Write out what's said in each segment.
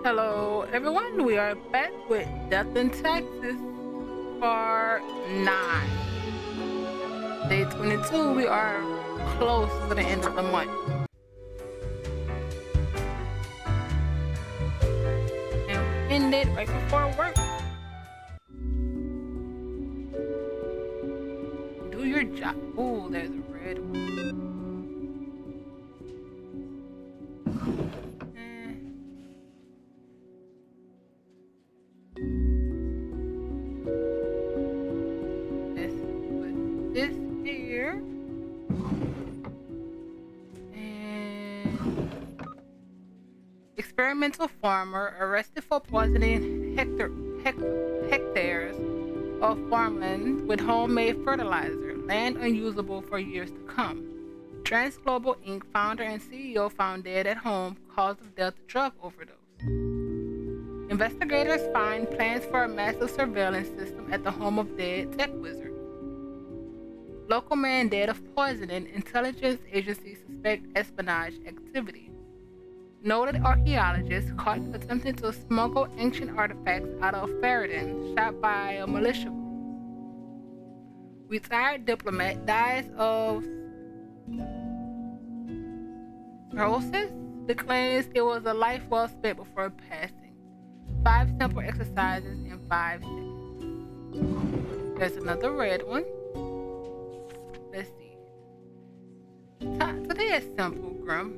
Hello, everyone. We are back with Death in Texas, Part 9. Day 22. We are close to the end of the month. And we ended right before work. Do your job. Oh, there's a red one. Let's put this here. And experimental farmer arrested for poisoning hectares of farmland with homemade fertilizer, land unusable for years to come. Transglobal Inc. founder and CEO found dead at home, cause of death drug overdose. Investigators find plans for a massive surveillance system at the home of dead tech wizard. Local man dead of poisoning, intelligence agencies suspect espionage activity. Noted archaeologist caught attempting to smuggle ancient artifacts out of Faradin, shot by a militia group. Retired diplomat dies of cirrhosis, declares it was a life well spent before passing. 5 simple exercises in 5 seconds. There's another red one. Let's see. Today is simple, Grim.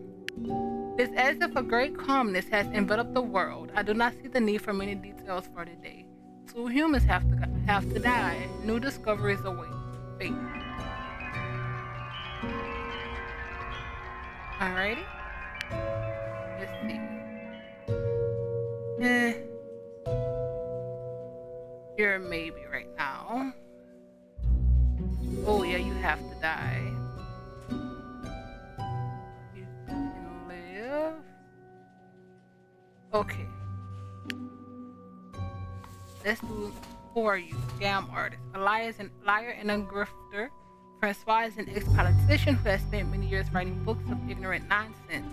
It's as if a great calmness has enveloped the world. I do not see the need for many details for today. 2 humans have to die. New discoveries await. Fate. Alrighty. Let's see. You're a maybe right now. Oh yeah, you have to die. You can live. Okay. Let's do who are you? Scam artist. A liar and a grifter. Francois is an ex-politician who has spent many years writing books of ignorant nonsense.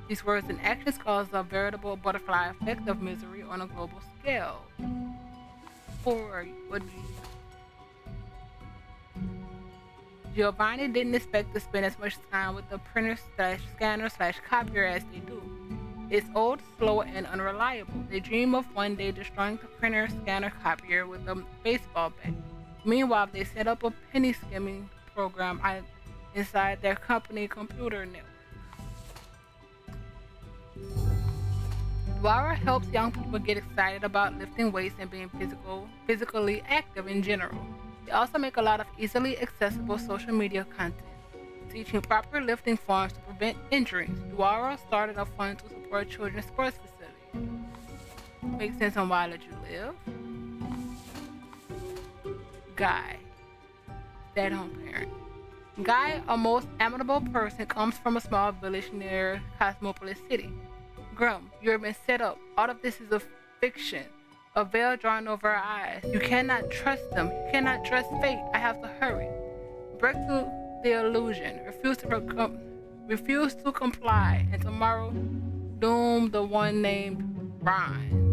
These words and actions cause a veritable butterfly effect of misery on a global scale. Who are you? What do you? Giovanni didn't expect to spend as much time with the printer/scanner/copier as they do. It's old, slow, and unreliable. They dream of one day destroying the printer, scanner, copier with a baseball bat. Meanwhile, they set up a penny skimming program inside their company computer network. Dwara helps young people get excited about lifting weights and being physically active in general. They also make a lot of easily accessible social media content, teaching proper lifting forms to prevent injuries. Dwara started a fund to support children's sports facilities. Makes sense on why let you live. Guy, stay-at-home parent. Guy, a most amiable person, comes from a small village near Cosmopolis City. Grum, you have been set up. All of this is a fiction, a veil drawn over our eyes. You cannot trust them. You cannot trust fate. I have to hurry. Break through the illusion. Refuse to comply. And tomorrow, doom the one named Ryan.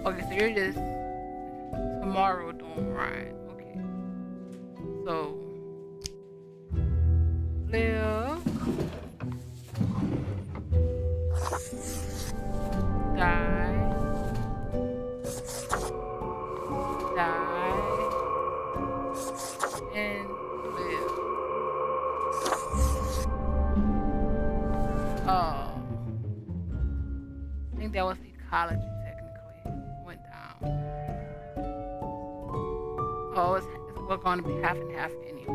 Okay, so you're just tomorrow doing right. Okay. So live. Die. Die. And live. Oh. I think that was ecology. Oh, we're going to be half and half anyway.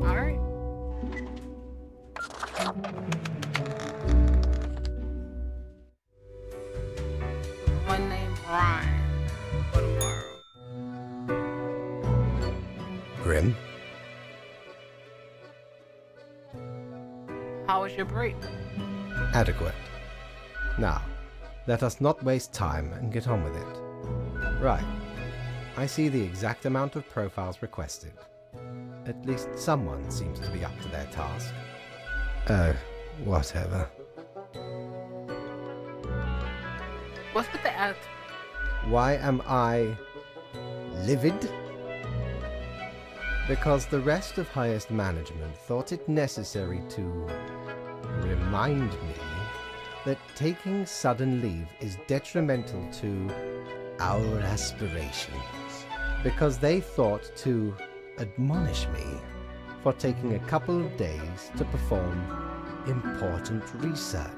Alright. One named Ryan for tomorrow. Grim? How was your break? Adequate. Now, let us not waste time and get on with it. Right. I see the exact amount of profiles requested. At least someone seems to be up to their task. Oh, whatever. What's with the attitude? Why am I livid? Because the rest of highest management thought it necessary to remind me that taking sudden leave is detrimental to our aspirations. Because they thought to admonish me for taking a couple of days to perform important research.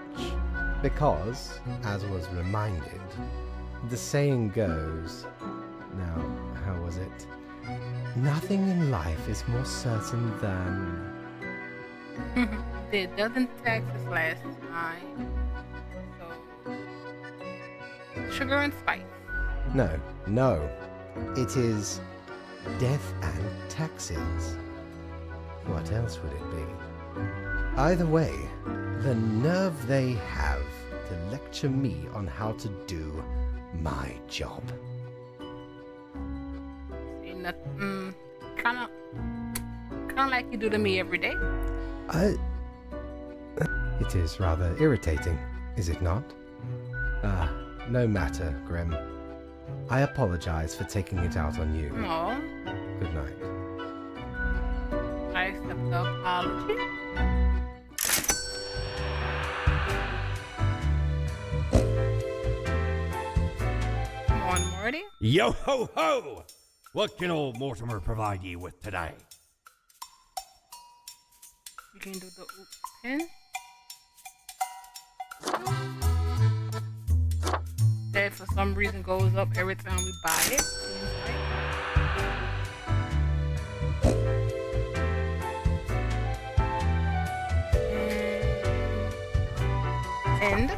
Because, as was reminded, the saying goes, now, how was it? Nothing in life is more certain than... Did doesn't taxes last time? So, sugar and spice. No. It is death and taxes. What else would it be? Either way, the nerve they have to lecture me on how to do my job. Kind of like you do to me every day. It is rather irritating, is it not? No matter, Grim. I apologize for taking it out on you. No. Good night. I accept the apology. Come on, Morty. Yo ho ho! What can old Mortimer provide ye with today? You can do the oops pin. That for some reason goes up every time we buy it. And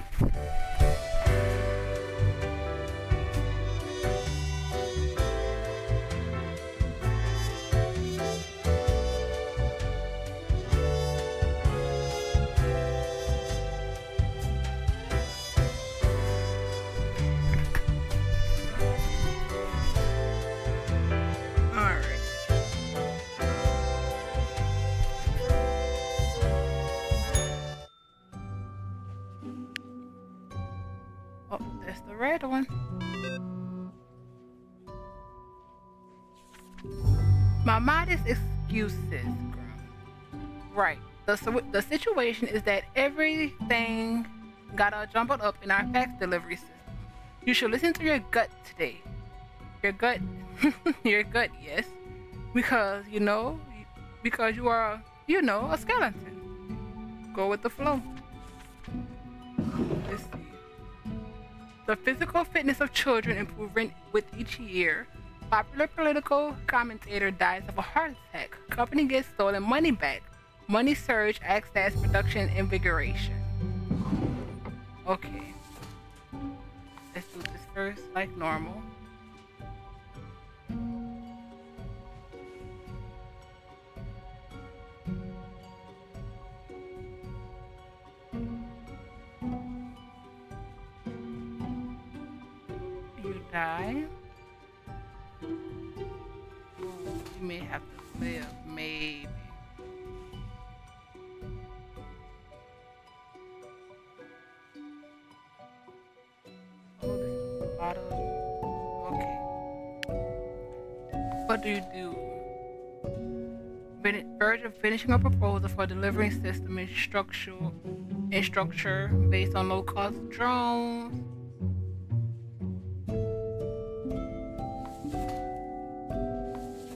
that's the red one. My modest excuses, Grum. Right. The situation is that everything got all jumbled up in our fax delivery system. You should listen to your gut today. Your gut, your gut, yes. Because you are, a skeleton. Go with the flow. Let's see. The physical fitness of children improving with each year. Popular political commentator dies of a heart attack. Company gets stolen money back. Money surge acts as production invigoration. Okay. Let's do this first like normal. You die. You may have to live, maybe. Oh, this is a lot of... Okay. What do you do? Verge of finishing a proposal for delivering system in structure based on low-cost drones.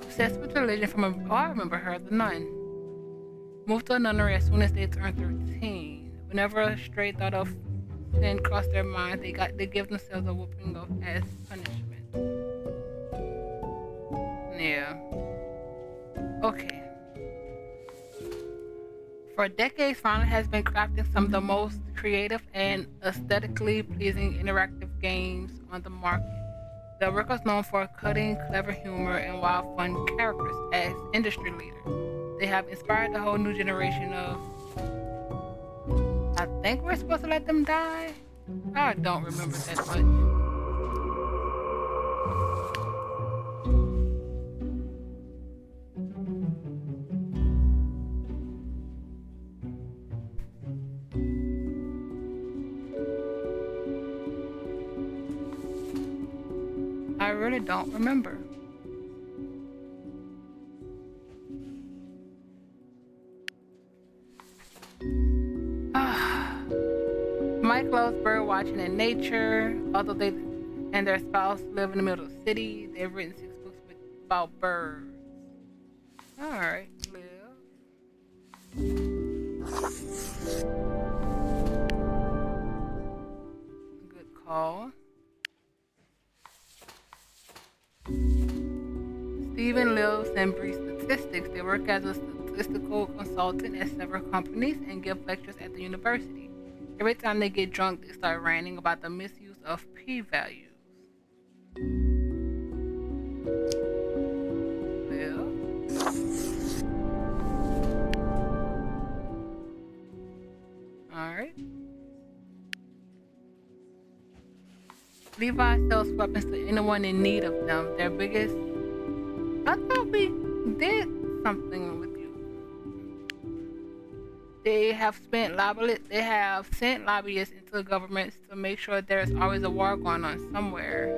Obsessed with religion from I remember her, the nun. Moved to a nunnery as soon as they turned 13. Whenever a stray thought of sin crossed their mind, they give themselves a whooping of as punishment. Yeah. Okay. For decades, Final has been crafting some of the most creative and aesthetically pleasing interactive games on the market. The work is known for cutting, clever humor, and wild, fun characters as industry leader. They have inspired a whole new generation of... I think we're supposed to let them die? I don't remember that much. really don't remember. Mike loves bird watching and nature. Although they and their spouse live in the middle of the city, they've written 6 books about birds. Alright, Liv. Good call. Steven lives and breathes statistics. They work as a statistical consultant at several companies and give lectures at the university. Every time they get drunk, they start ranting about the misuse of p-values. Well, alright. Levi sells weapons to anyone in need of them. Their biggest... I thought we did something with you. They have sent lobbyists into governments to make sure there's always a war going on somewhere.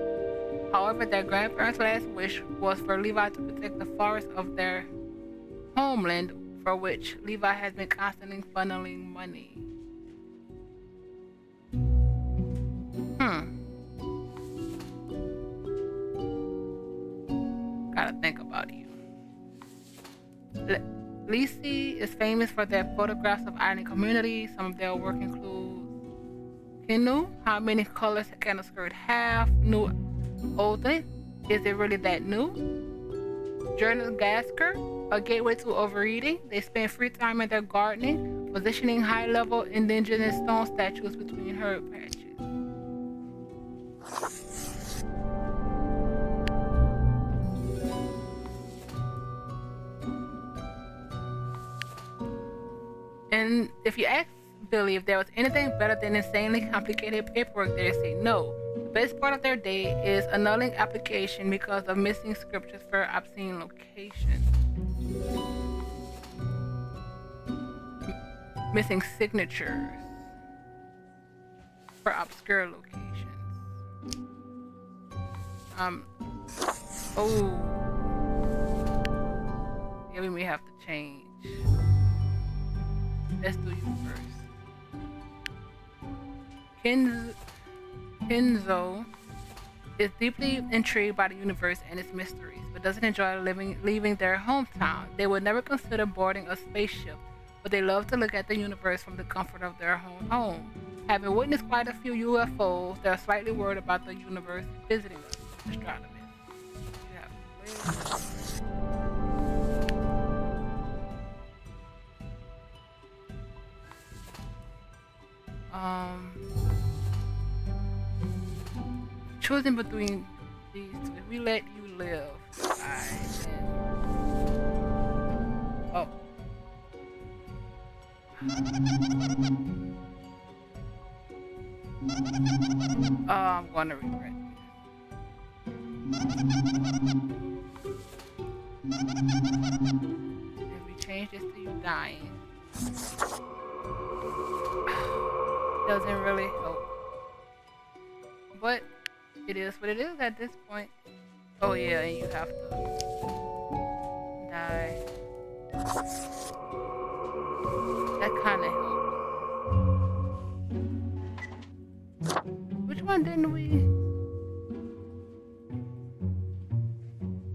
However, their grandparents' last wish was for Levi to protect the forests of their homeland, for which Levi has been constantly funneling money. Gotta think about you. Lisi is famous for their photographs of island communities. Some of their work includes Kenu, how many colors can a skirt have? New Olden, is it really that new? Journal Gasker, a gateway to overeating. They spend free time in their gardening, positioning high-level indigenous stone statues between herb patches. And if you ask Billy if there was anything better than insanely complicated paperwork, they say no. The best part of their day is annulling application because of missing scriptures for obscene locations. Missing signatures for obscure locations. Yeah, we may have to change. Let's do you first. Kenzo is deeply intrigued by the universe and its mysteries, but doesn't enjoy leaving their hometown. They would never consider boarding a spaceship, but they love to look at the universe from the comfort of their home. Having witnessed quite a few UFOs, they're slightly worried about the universe visiting us. Astronomers. Choosing between these two. If we let you live, I'm gonna regret this. If we change this to you dying, doesn't really help. But it is what it is at this point. Oh yeah, and you have to die. That kind of helps. Which one didn't we?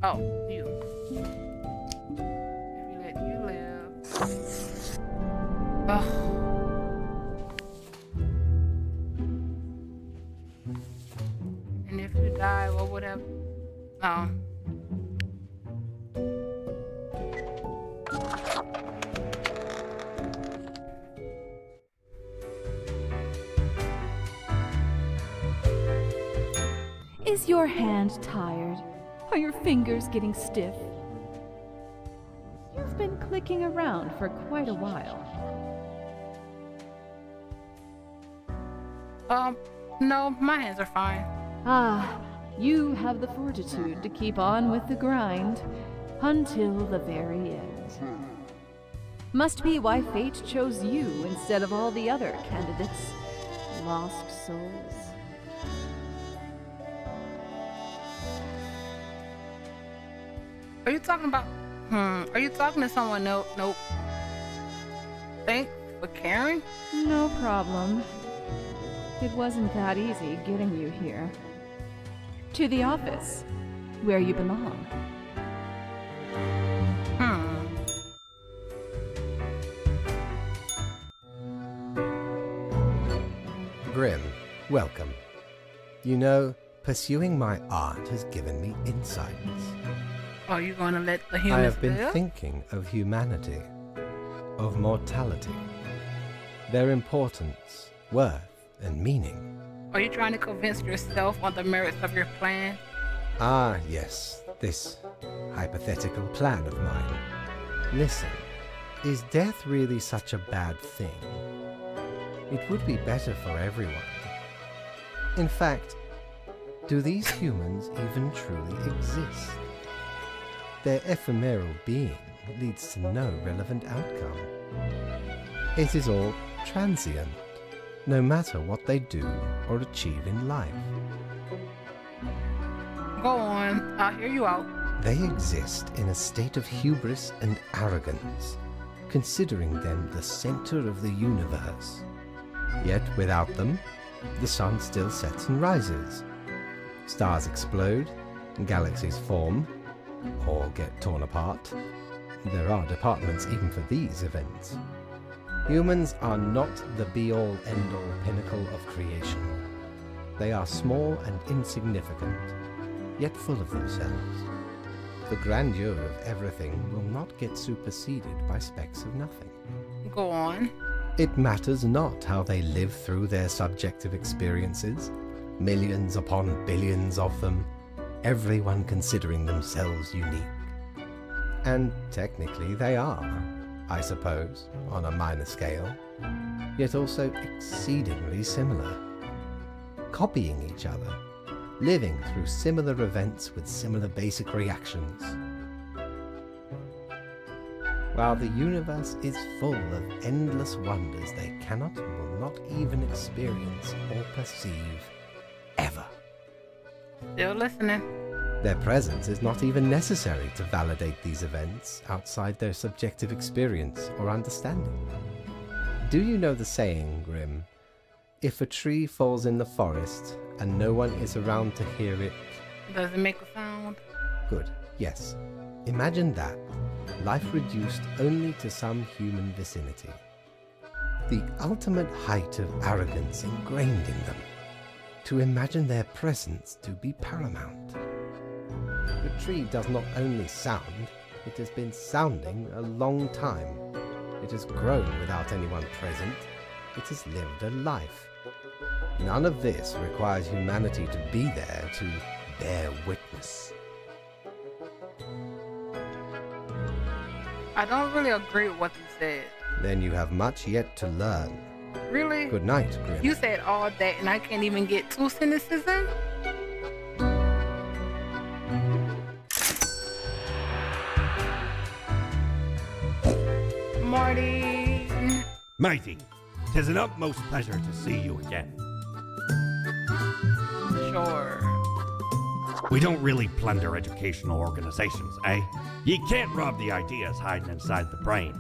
Oh, you. If we let you live. Oh. And if you die, what would have? Oh. Is your hand tired? Are your fingers getting stiff? You've been clicking around for quite a while. No, my hands are fine. Ah, you have the fortitude to keep on with the grind until the very end. Must be why fate chose you instead of all the other candidates. Lost souls. you talking about? Are you talking to someone? Nope. Thanks for caring. No problem. It wasn't that easy getting you here. To the office, where you belong. Grim, welcome. You know, pursuing my art has given me insights. Are you gonna let the humans I have been live? thinking of humanity, of mortality, their importance, worth, and meaning. Are you trying to convince yourself on the merits of your plan? Ah, yes, this hypothetical plan of mine. Listen, is death really such a bad thing? It would be better for everyone. In fact, do these humans even truly exist? Their ephemeral being leads to no relevant outcome. It is all transient, no matter what they do or achieve in life. Go on, I'll hear you out. They exist in a state of hubris and arrogance, considering them the center of the universe. Yet without them, the sun still sets and rises. Stars explode, galaxies form, or get torn apart. There are departments even for these events. Humans are not the be-all, end-all pinnacle of creation. They are small and insignificant, yet full of themselves. The grandeur of everything will not get superseded by specks of nothing. Go on. It matters not how they live through their subjective experiences, millions upon billions of them, everyone considering themselves unique. And technically they are, I suppose, on a minor scale, yet also exceedingly similar. Copying each other, living through similar events with similar basic reactions. While the universe is full of endless wonders they cannot and will not even experience or perceive, ever. Still listening. Their presence is not even necessary to validate these events outside their subjective experience or understanding. Do you know the saying, Grim? If a tree falls in the forest and no one is around to hear it... Does it make a sound? Good, yes. Imagine that. Life reduced only to some human vicinity. The ultimate height of arrogance ingrained in them. To imagine their presence to be paramount. The tree does not only sound, it has been sounding a long time. It has grown without anyone present. It has lived a life. None of this requires humanity to be there to bear witness. I don't really agree with what you said. Then you have much yet to learn. Really? Good night, Grim. You said all that and I can't even get 2 sentences in? Marty. Mighty, 'tis an utmost pleasure to see you again. Sure. We don't really plunder educational organizations, eh? You can't rob the ideas hiding inside the brain.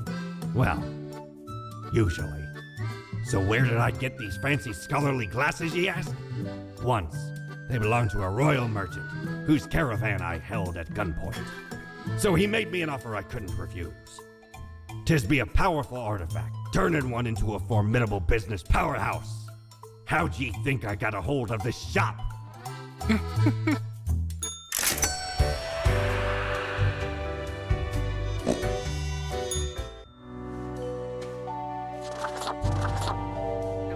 Well, usually. So where did I get these fancy scholarly glasses, ye ask? Once, they belonged to a royal merchant, whose caravan I held at gunpoint. So he made me an offer I couldn't refuse. 'Tis be a powerful artifact, turning one into a formidable business powerhouse. How'd ye think I got a hold of this shop?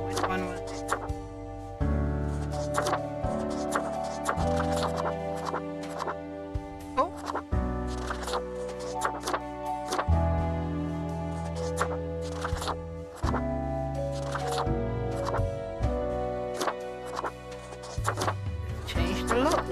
Which one was it? Oh. Change the look.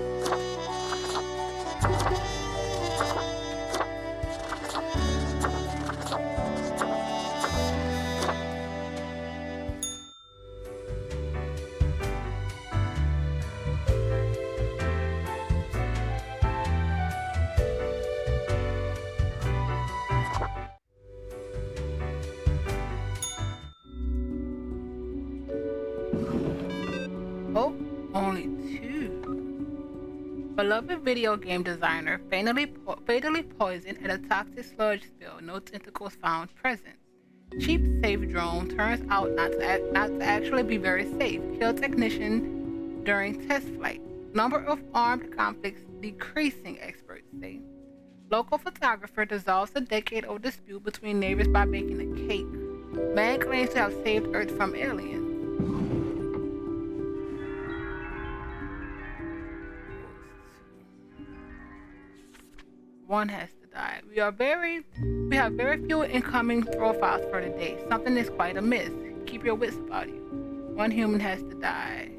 Beloved video game designer fatally poisoned at a toxic sludge spill. No tentacles found present. Cheap safe drone turns out not to actually be very safe. Killed technician during test flight. Number of armed conflicts decreasing, experts say. Local photographer dissolves a decade-old dispute between neighbors by baking a cake. Man claims to have saved Earth from aliens. One has to die. We have very few incoming profiles for the day. Something is quite amiss. Keep your wits about you. One human has to die.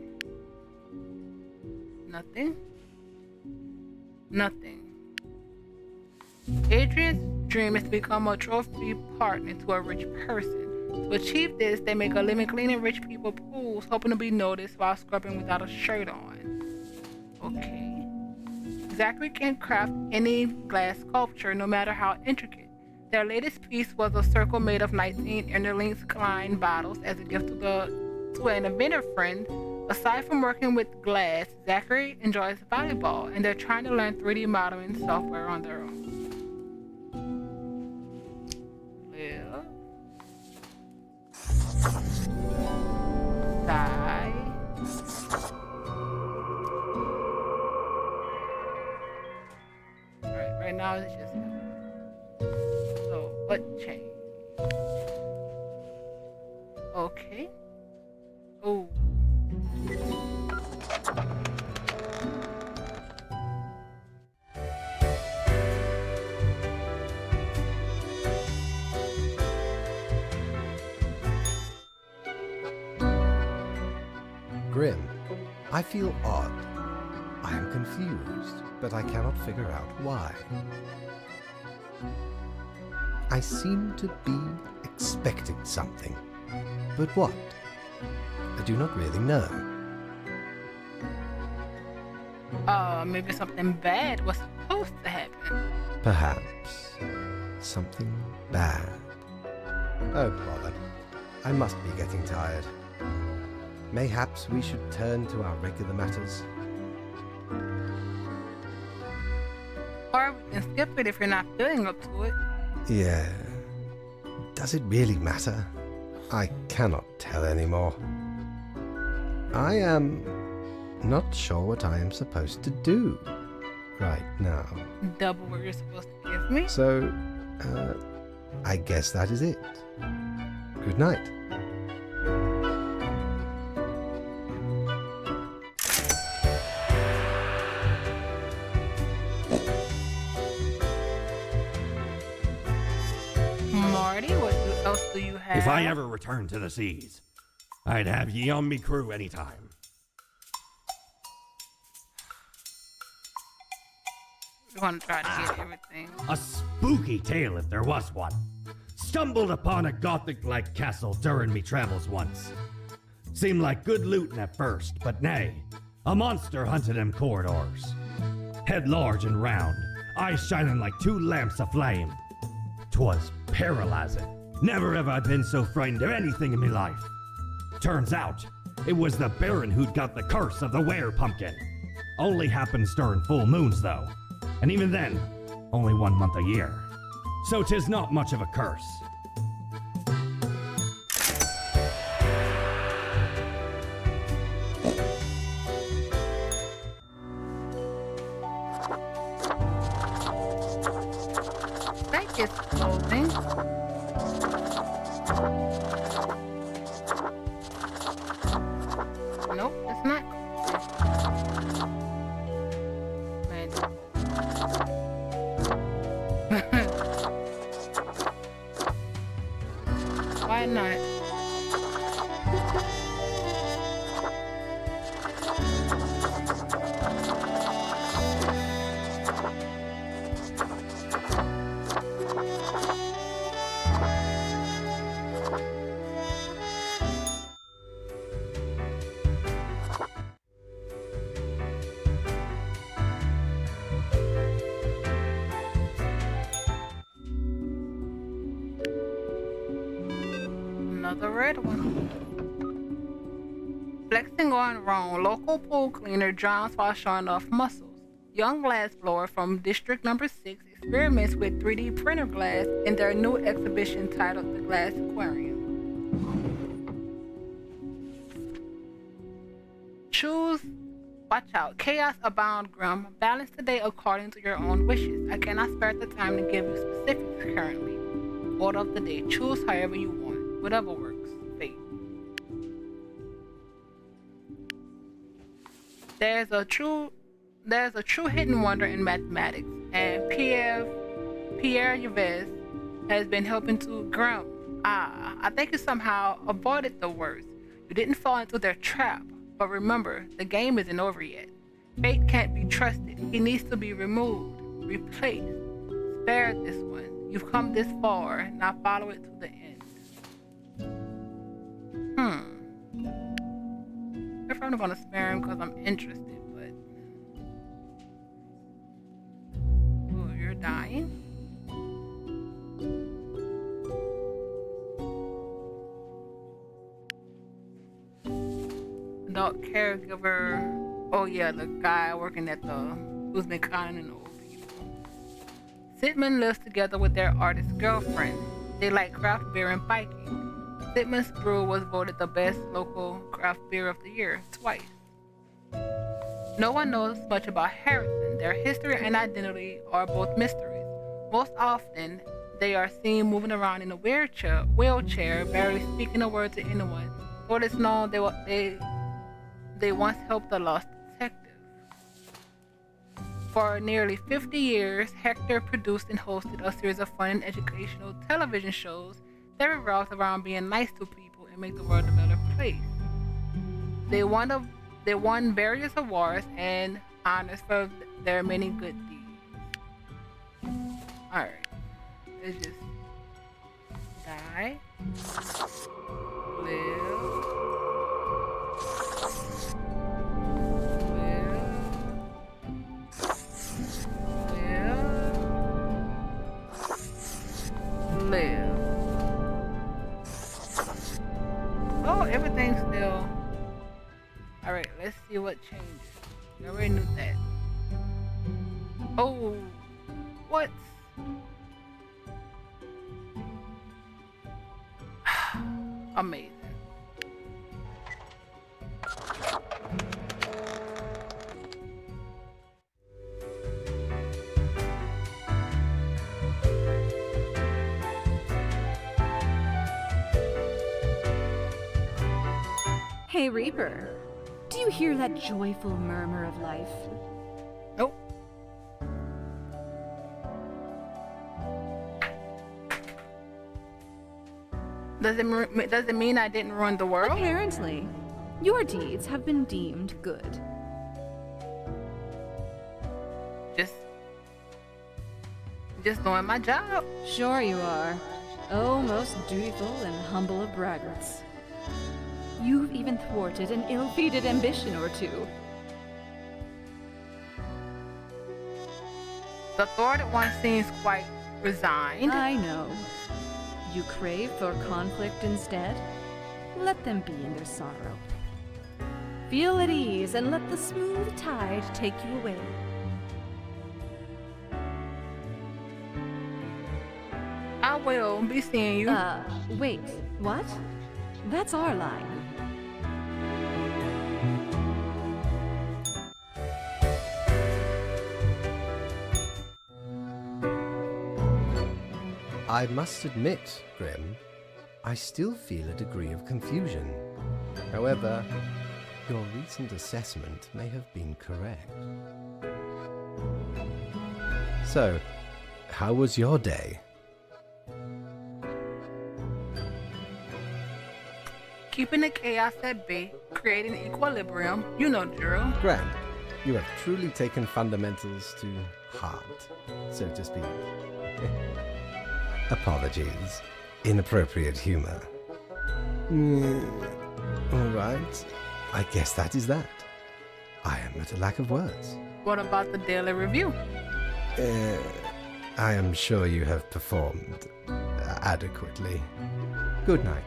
Nothing. Nothing. Adrian's dream is to become a trophy partner to a rich person. To achieve this, they make a living cleaning rich people pools, hoping to be noticed while scrubbing without a shirt on. Okay. Zachary can craft any glass sculpture, no matter how intricate. Their latest piece was a circle made of 19 interlinked Klein bottles as a gift to an inventor friend. Aside from working with glass, Zachary enjoys volleyball, and they're trying to learn 3D modeling software on their own. Live. Die. Right now it's just so what change? Okay. Oh. Grim, I feel odd. I am confused, but I cannot figure out why. I seem to be expecting something, but what? I do not really know. Maybe something bad was supposed to happen. Perhaps something bad. Oh, bother. I must be getting tired. Mayhaps we should turn to our regular matters. Or we can skip it if you're not feeling up to it. Yeah. Does it really matter? I cannot tell anymore. I am not sure what I am supposed to do right now. Double what you're supposed to give me. So, I guess that is it. Good night. Marty, what else do you have? If I ever return to the seas, I'd have ye on me crew anytime. You want to try to get everything. A spooky tale if there was one. Stumbled upon a gothic-like castle during me travels once. Seemed like good looting at first, but nay, a monster hunted them corridors. Head large and round, eyes shining like two lamps aflame. 'Twas paralyzing. Never have I been so frightened of anything in me life. Turns out, it was the Baron who'd got the curse of the were-pumpkin. Only happens during full moons, though. And even then, only 1 month a year. So 'tis not much of a curse. That is clothing. Nope, it's not. Man. Why not? Another red one. Flexing on wrong, local pool cleaner drowns while showing off muscles. young glassblower from District Number 6 experiments with 3D printer glass in their new exhibition titled The Glass Aquarium. Choose, watch out, chaos abound, Grim. Balance the day according to your own wishes. I cannot spare the time to give you specifics currently. Order of the day, choose however you want, whatever works. Fate. There's a true hidden wonder in mathematics, and Pierre Yves has been helping to Grim. I think you somehow avoided the worst. You didn't fall into their trap, but remember, the game isn't over yet. Fate can't be trusted. He needs to be removed, replaced, spared this one. You've come this far, now follow it to the end. If I'm gonna spare him because I'm interested, but oh, you're dying? Adult caregiver. Oh yeah, the guy working at who's been conning old people. Sitman lives together with their artist girlfriend. They like craft beer and biking. Sitman's brew was voted the best local craft beer of the year twice. No one knows much about Harrison. Their history and identity are both mysteries. Most often, they are seen moving around in a wheelchair, barely speaking a word to anyone. Though it is known they once helped a lost detective. For nearly 50 years, Hector produced and hosted a series of fun and educational television shows that revolved around being nice to people and make the world a better place. They won various awards and honors for their many good deeds. Alright, let's just die, live, live. Oh, everything's still. Alright, let's see what changes. I already knew that. Oh, what? Amazing. Hey, Reaper. Do you hear that joyful murmur of life? Nope. Does it mean I didn't ruin the world? Apparently. Your deeds have been deemed good. Just doing my job. Sure you are. Oh, most dutiful and humble of braggarts. You've even thwarted an ill-fated ambition or two. The thwarted one seems quite resigned. I know. You crave for conflict instead? Let them be in their sorrow. Feel at ease and let the smooth tide take you away. I will be seeing you. Wait, what? That's our line. I must admit, Grim, I still feel a degree of confusion. However, your recent assessment may have been correct. So, how was your day? Keeping the chaos at bay, creating equilibrium, you know the drill. Grand, you have truly taken fundamentals to heart, so to speak. Apologies. Inappropriate humor. All right. I guess that is that. I am at a lack of words. What about the daily review? I am sure you have performed adequately. Good night.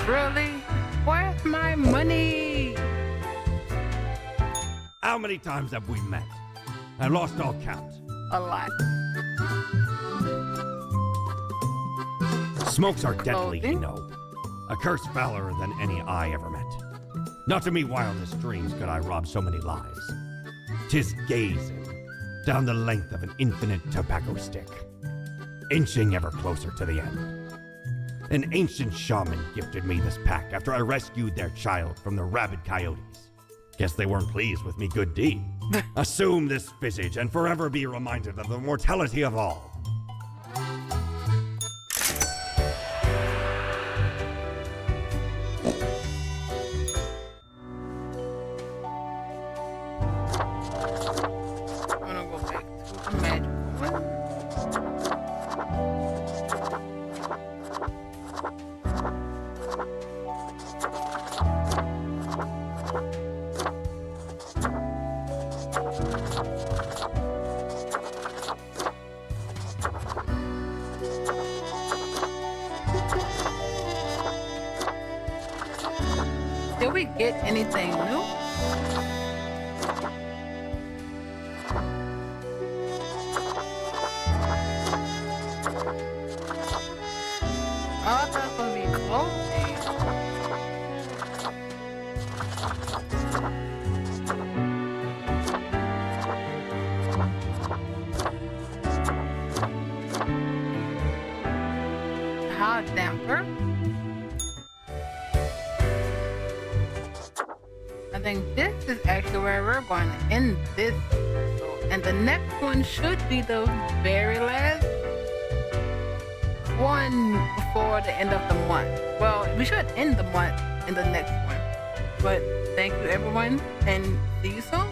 Really? Where's my money? How many times have we met? I lost all count. A lot. Smokes are deadly, you Clothing? know. A curse fouler than any I ever met. Not to me wildest dreams could I rob so many lives. 'Tis gazing down the length of an infinite tobacco stick, inching ever closer to the end. An ancient shaman gifted me this pack after I rescued their child from the rabid coyotes. Guess they weren't pleased with me good deed. Assume this visage and forever be reminded of the mortality of all. I'm gonna go back to the magical one. Did we get anything new? Oh, that's gonna be clothing. Hot damper. I think this is actually where we're going to end this episode. And the next one should be the very last one before the end of the month. Well, we should end the month in the next one. But thank you everyone and see you soon.